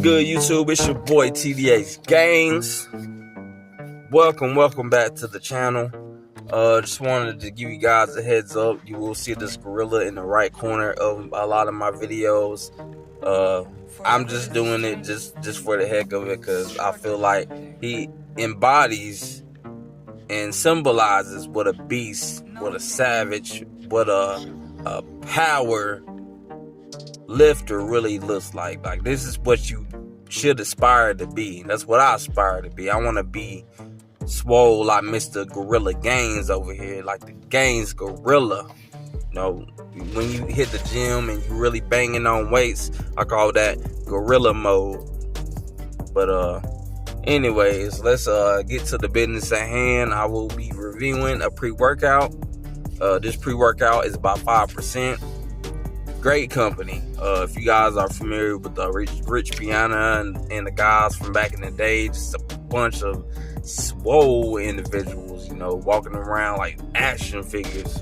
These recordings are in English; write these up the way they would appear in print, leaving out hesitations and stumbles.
good, YouTube? It's your boy TDH GAINZ. Welcome back to the channel. Just wanted to give you guys a heads up. You will see this gorilla in the right corner of a lot of my videos. I'm just doing it just for the heck of it, because I feel like he embodies and symbolizes what a beast, what a savage, what a power lifter really looks like. Like, this is what you should aspire to be. That's what I aspire to be. I want to be swole like Mr. Gorilla GAINZ over here, like the GAINZ gorilla. You know, when you hit the gym and you really banging on weights, I call that gorilla mode. But anyways, let's get to the business at hand. I will be reviewing a pre-workout. This pre-workout is about 5%. Great company. If you guys are familiar with the Rich Piana and the guys from back in the day, just a bunch of swole individuals, you know, walking around like action figures.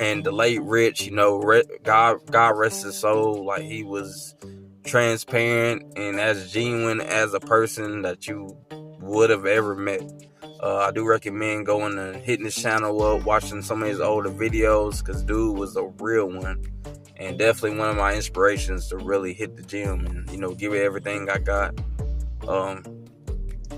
And the late Rich, you know, God rest his soul, like he was transparent and as genuine as a person that you would have ever met. I do recommend going and hitting his channel up, watching some of his older videos, because dude was a real one, and definitely one of my inspirations to really hit the gym and, you know, give it everything I got.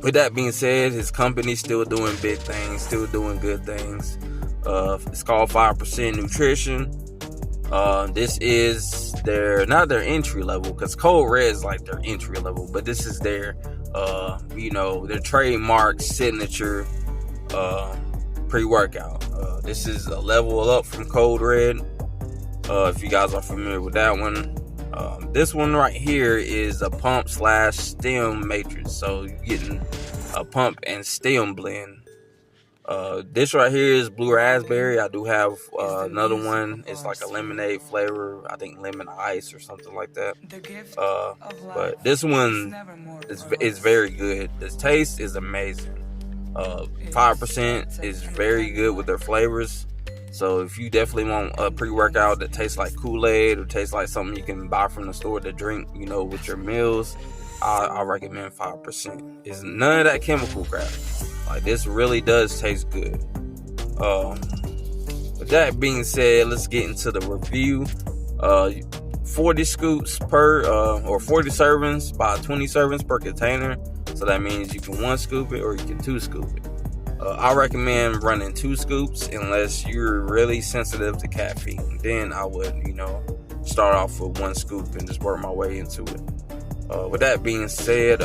With that being said, his company's still doing big things, still doing good things. It's called 5% Nutrition. This is not their entry level, because Code Red is like their entry level, but this is their you know, their trademark signature pre-workout. This is a level up from Code Red, if you guys are familiar with that one. This one right here is a pump/stem matrix, so you're getting a pump and stem blend. This right here is blue raspberry. I do have another one. It's like a lemonade flavor, I think lemon ice or something like that. But this one is very good. The taste is amazing. 5% is very good with their flavors. So if you definitely want a pre-workout that tastes like Kool-Aid or tastes like something you can buy from the store to drink, you know, with your meals, I recommend 5%. It's none of that chemical crap. Like, this really does taste good. With that being said, let's get into the review. 40 scoops per, or 40 servings by 20 servings per container. So that means you can 1 scoop it or you can 2 scoop it. I recommend running 2 scoops unless you're really sensitive to caffeine. Then I would, you know, start off with 1 scoop and just work my way into it. With that being said,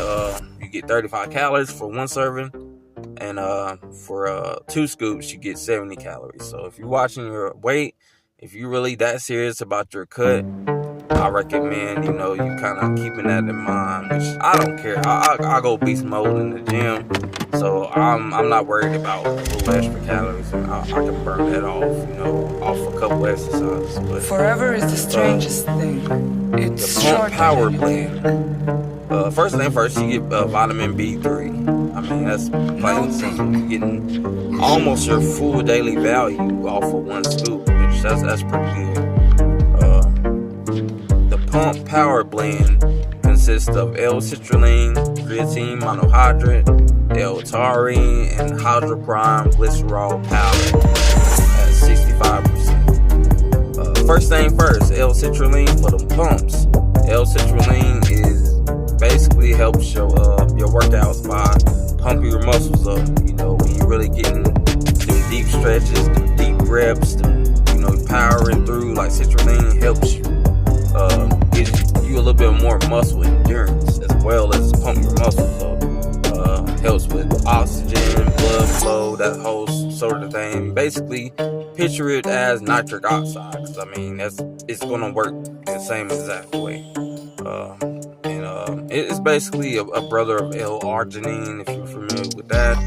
you get 35 calories for 1 serving. And for 2 scoops, you get 70 calories. So if you're watching your weight, if you're really that serious about your cut, I recommend, you know, you kind of keeping that in mind, which I don't care. I go beast mode in the gym, so I'm not worried about a little extra calories. I can burn that off, you know, off a couple exercises. But forever is the strangest thing. It's the pump power blend. First thing first, you get vitamin B3. I mean, that's plain and simple. You're getting almost your full daily value off of 1 scoop, which that's pretty good. The Pump Power Blend consists of L-citrulline, creatine monohydrate, L-taurine, and hydroprime glycerol powder at 65%. First thing first, L-citrulline for the pumps. L-citrulline basically helps your workouts by pumping your muscles up. You know, when you're really getting them deep stretches, them deep reps, you know, powering through, like citrulline helps you. Gives you a little bit more muscle endurance as well as pump your muscles up. Helps with oxygen, blood flow, that whole sort of thing. Basically, picture it as nitric oxide, because I mean, it's gonna work the same exact way. It's basically a brother of L-arginine, if you're familiar with that.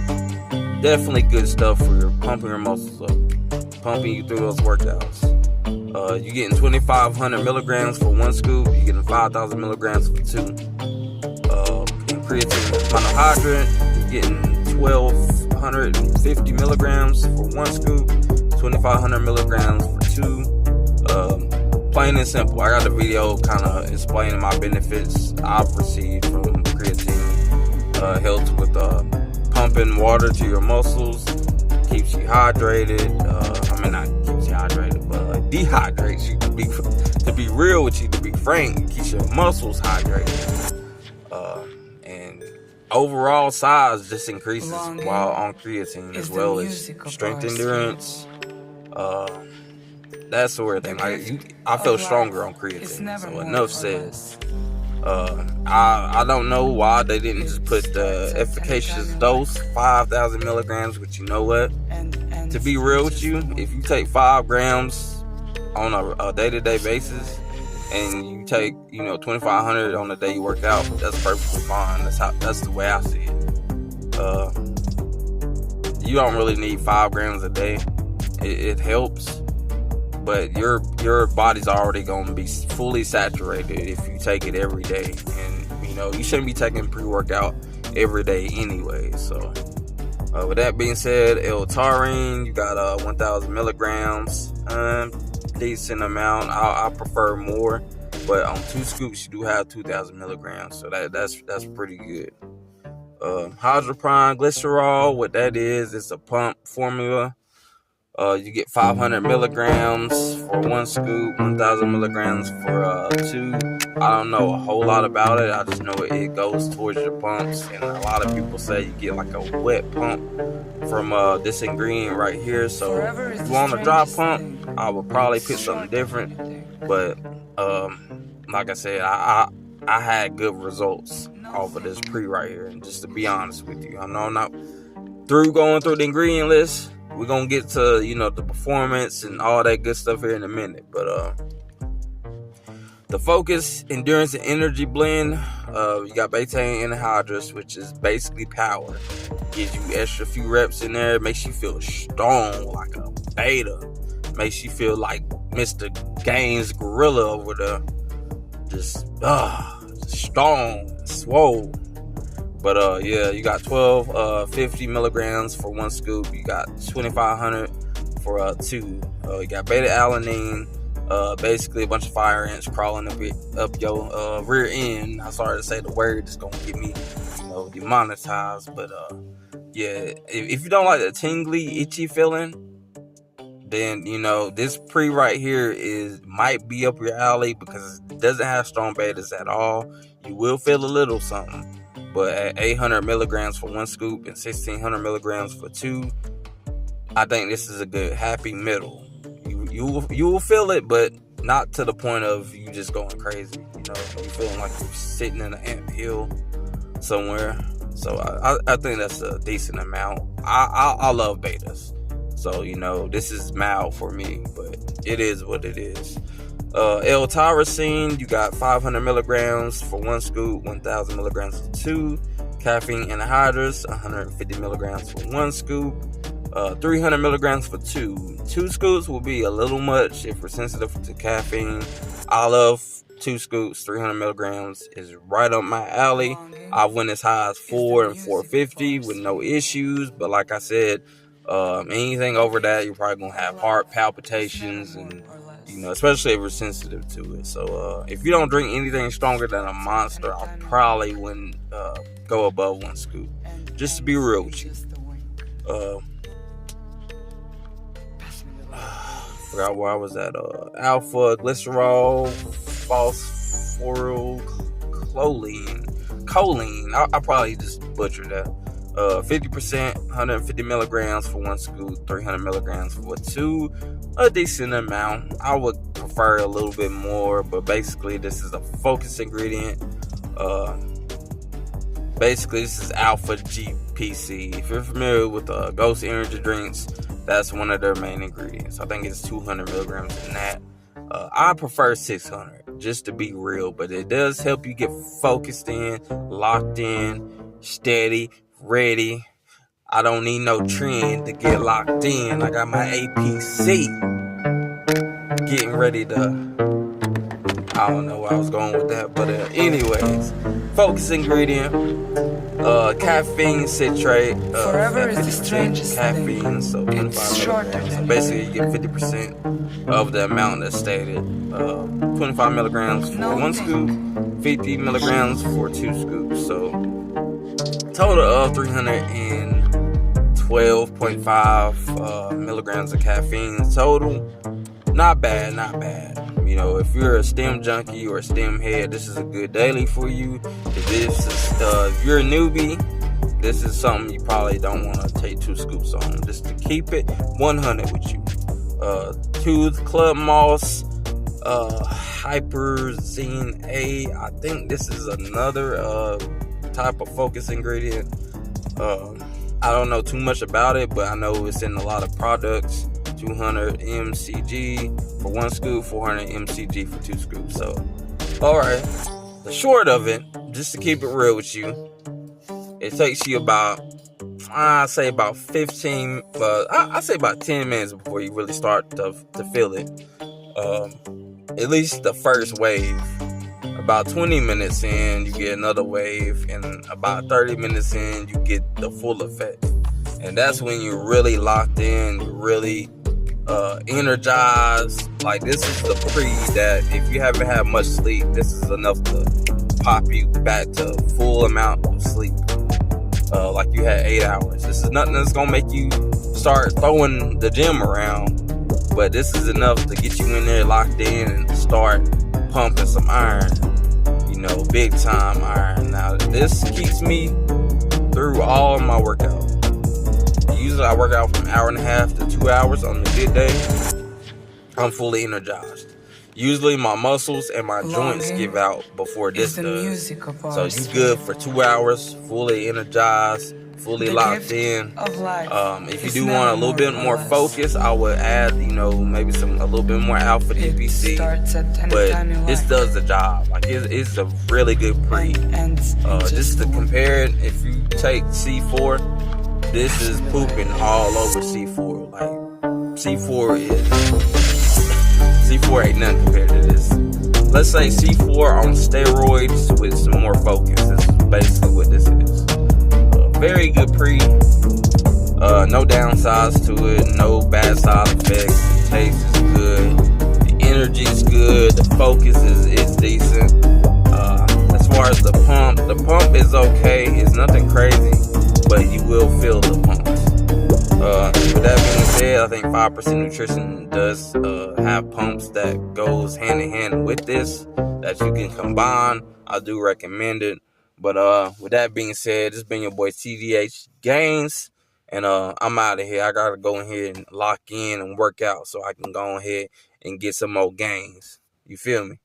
Definitely good stuff for your pumping your muscles up, pumping you through those workouts. You're getting 2,500 milligrams for 1 scoop. You're getting 5,000 milligrams for 2. In creatine monohydrate, you're getting 1,250 milligrams for 1 scoop, 2,500 milligrams for 2. Plain and simple. I got a video kind of explaining my benefits I've received from creatine. Helps with pumping water to your muscles, keeps you hydrated. Not keeps you hydrated, but dehydrates you. To be real with you, to be frank, it keeps your muscles hydrated. And overall size just increases while on creatine, as well as strength endurance. That sort of thing. I feel stronger on creatine. So enough said. I don't know why they didn't just put the efficacious dose, 5,000 milligrams, but you know what? To be real with you, if you take 5 grams on a day-to-day basis, and you take 2,500 on the day you work out, that's perfectly fine. That's the way I see it. You don't really need 5 grams a day. It helps, but your body's already gonna be fully saturated if you take it every day, and you shouldn't be taking pre-workout every day anyway. So with that being said, L-taurine, you got 1,000 milligrams, decent amount. I prefer more, but on 2 scoops you do have 2,000 milligrams, so that's pretty good. Hydroprime glycerol, what that is, it's a pump formula. You get 500 milligrams for 1 scoop, 1,000 milligrams for 2. I don't know a whole lot about it. I just know it goes towards your pumps, and a lot of people say you get like a wet pump from this ingredient right here. So if you want a dry pump, I would probably pick something different. But like I said, I had good results off of this pre right here. And just to be honest with you, I know I'm not going through the ingredient list. We're going to get to, the performance and all that good stuff here in a minute. But the Focus Endurance and Energy Blend, you got betaine anhydrous, which is basically power. Gives you extra few reps in there. Makes you feel strong like a beta. Makes you feel like Mr. GAINZ gorilla over there. Just strong, swole. But yeah, you got 50 milligrams for 1 scoop. You got 2,500 for 2. You got beta alanine, basically a bunch of fire ants crawling up your rear end. I'm sorry to say the word, it's gonna get me, demonetized. But yeah, if you don't like the tingly, itchy feeling, then this pre right here might be up your alley, because it doesn't have strong betas at all. You will feel a little something. But at 800 milligrams for 1 scoop and 1,600 milligrams for 2, I think this is a good happy middle. You will feel it, but not to the point of you just going crazy. You feeling like you're sitting in an anthill somewhere. So I think that's a decent amount. I love betas, so this is mild for me, but it is what it is. L-tyrosine, you got 500 milligrams for 1 scoop, 1,000 milligrams for 2. Caffeine anhydrous, 150 milligrams for 1 scoop, 300 milligrams for 2. 2 scoops will be a little much if we're sensitive to caffeine. I love 2 scoops. 300 milligrams is right up my alley. I went as high as 4 and 450 with no issues, but like I said, anything over that, you're probably gonna have heart palpitations, and especially if we're sensitive to it. So if you don't drink anything stronger than a Monster, I probably wouldn't go above 1 scoop, just to be real with you. Forgot where I was at. Alpha glycerol, choline. I probably just butchered that. 50%, 150 milligrams for 1 scoop, 300 milligrams for 2. A decent amount. I would prefer a little bit more, but basically this is a focus ingredient. Basically this is alpha GPC. If you're familiar with Ghost energy drinks, that's one of their main ingredients. I think it's 200 milligrams in that. I prefer 600, just to be real, but it does help you get focused in, locked in, steady, ready. I don't need no trend to get locked in. I got my APC getting ready to, I don't know where I was going with that, but anyways, focus ingredient. caffeine citrate Forever at is the 50% strangest caffeine, thing. so It's 25 shorter milligrams. So than basically, you life. get 50% of the amount that's stated. 25 milligrams for No one think. scoop, 50 milligrams for 2 scoops. So total of 312.5 milligrams of caffeine total. Not bad, not bad. You know, if you're a stem junkie or a stem head, this is a good daily for you. If you're a newbie, this is something you probably don't want to take 2 scoops on. Just to keep it 100 with you. Tooth Club Moss, Hyperzine A. I think this is another type of focus ingredient. I don't know too much about it, but I know it's in a lot of products. 200 mcg for 1 scoop, 400 mcg for 2 scoops. So, alright. The short of it, just to keep it real with you, it takes you about, I say about 15, I say about 10 minutes before you really start to feel it. At least the first wave. About 20 minutes in, you get another wave, and about 30 minutes in, you get the full effect. And that's when you're really locked in, you're really energized. Like, this is the pre that if you haven't had much sleep, this is enough to pop you back to full amount of sleep. Like you had 8 hours. This is nothing that's gonna make you start throwing the gym around, but this is enough to get you in there locked in and start pumping some iron. You know, big time iron. Now, this keeps me through all of my workouts. Usually I work out from an hour and a half to 2 hours on a good day. I'm fully energized. Usually my muscles and my joints give out before this does. So you good for 2 hours, fully energized, fully locked in. If you do want a little bit more focus, I would add, maybe a little bit more alpha DPC. But this does the job. Like, it's a really good pre. Just to compare it, if you take C4, this is pooping all over C4. Like, C4 ain't nothing compared to this. Let's say C4 on steroids with some more focus. This is basically what this is. Very good pre. No downsides to it. No bad side effects. The taste is good. The energy is good. The focus is decent. As far as the pump is okay. It's nothing crazy, but you will feel the pumps. With that being said, I think 5% Nutrition does have pumps that goes hand in hand with this that you can combine. I do recommend it. But with that being said, this has been your boy TDH GAINZ, and I'm out of here. I gotta go in here and lock in and work out so I can go ahead and get some more gains. You feel me?